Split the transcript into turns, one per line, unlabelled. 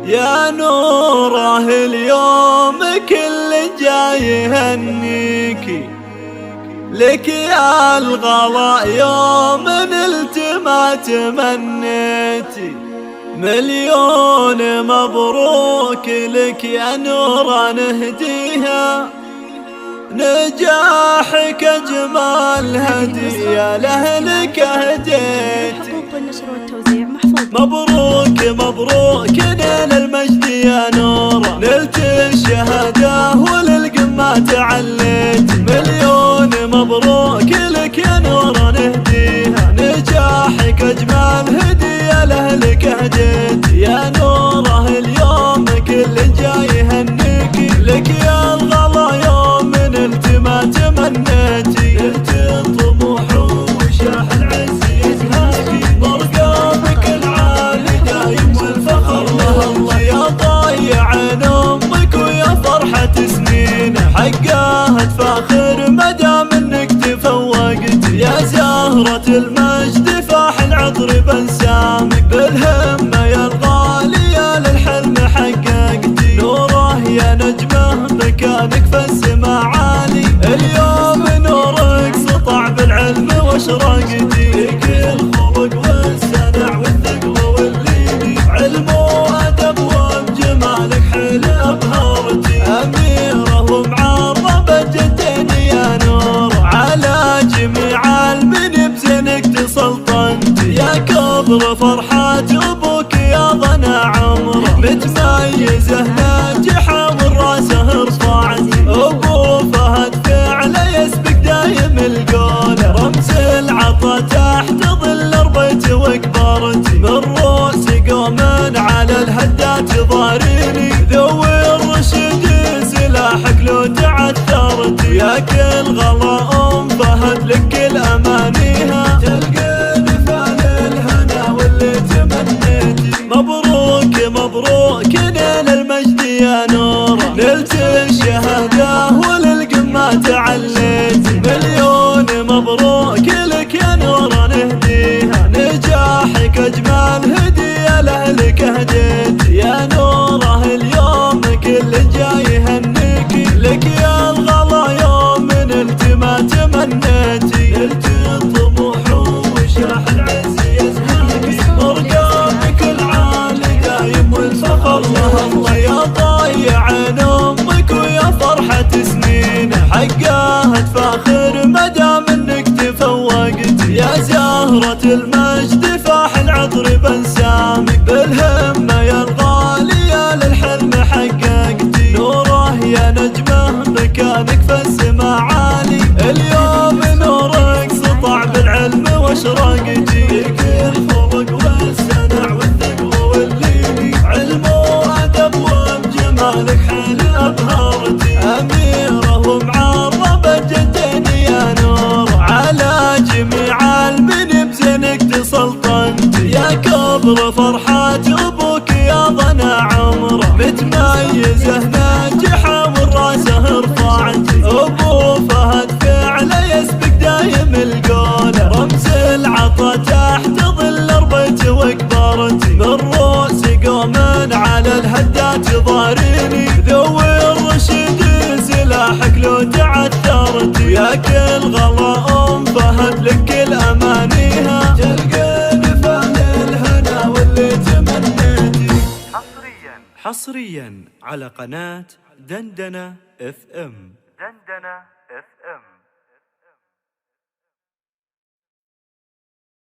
يا نوره اليوم كل جاي يهنيكي، لك يا الغلا يوم نلت ما تمنيتي. مليون مبروك لك يا نوره نهديها، نجاحك أجمل هدية لأهلك أهديتي.
حقوق النشر والتوزيع محفوظ.
مبروك مبروك نيل المجد يا نورة، نلت الشهادة وللقمة تعليت. مليون مبروك لك يا نورة نهديها، نجاحك أجمل هدية لأهلك أهديت. يا نورة اليوم كل جاي يهنيكي، لك يا الغلا يوم نلت ما تمنيتي. نلت الطموح وشاح العز يزهاكي، مرقامك العالي دايم والفخر له الله. يا ضايع عين امك ويا فرحة سنين، حقها تفاخر مدام انك تفوقتي. يا زهرة المجد فاح العطر بنسامك، بالهمة يا الغالية للحلم حققتي. نوره يا نجمه مكانك في السما عالي، اليوم نورك سطع بالعلم واشرقتي. لك الخلق والسنع والثقل واللين، علم وادب وبجمالك حيل ابهرتي. اميره ومعربه جدين يا نور، على جميع المن بزينك تسلطنتي. يا كبر فرحة ابوك يا ضنا عمره، متميزه ناجحه والراسه رفعتي. ابو فهد فعله يسبق دايم القوله، رمز العطا تحت ظل ربيت وكبرتي. من روس قوم على الهدات ضاريني، ذوي الرشد سلاحك لو تعثرتي. يا كل غلا ام فهد لك كل امانيها، تلقى نفال الهنا واللي تمنيتي. مبروك مبروك نيل المجد يا نوره، نلت الشهاده وللقمه تعليت. مليون مبروك لك يا نوره نهديها، نجاحك اجمل هديه لاهلك اهديت. يا نوره اليوم كل جاي يهنيكي، لك يا الغلا يوم نلت ما تمنيتي. نلت الطموح وشاح العز يزهاكي، مرقامك العالي دايم والفخر له الله. يا ضايع عين امك ويا فرحة سنين، حقها تفاخر مدام انك تفوقتي. يا زهرة المجد فاح العطر بنسامك، بالهمة يا الغالية للحلم حققتي. نوره يا نجمه مكانك في السما عالي، اليوم نورك سطع بالعلم واشرقتي. لك الخلق والسنع والثقل واللين، علم وادب وبجمالك حيل ابهرتي. اميره ومعربه جدين يا نور، على جميع المن بزينك تسلطنتي. يا كبر فرحة ابوك يا ضنا عمره، متميزه ناجحه والراسه رفعتي. ابو فهد فعله يسبق دايم القوله، رمز العطا تحت ظل ربيت وكبرتي. من روس قوم على الهدات ضاريني، ذوي الرشد سلاحك لو تعثرتي. يا كل غلا ام فهد لك كل امانيها، تلقى نفال الهنا واللي تمنيتي. حصريا على قناة دندنة FM.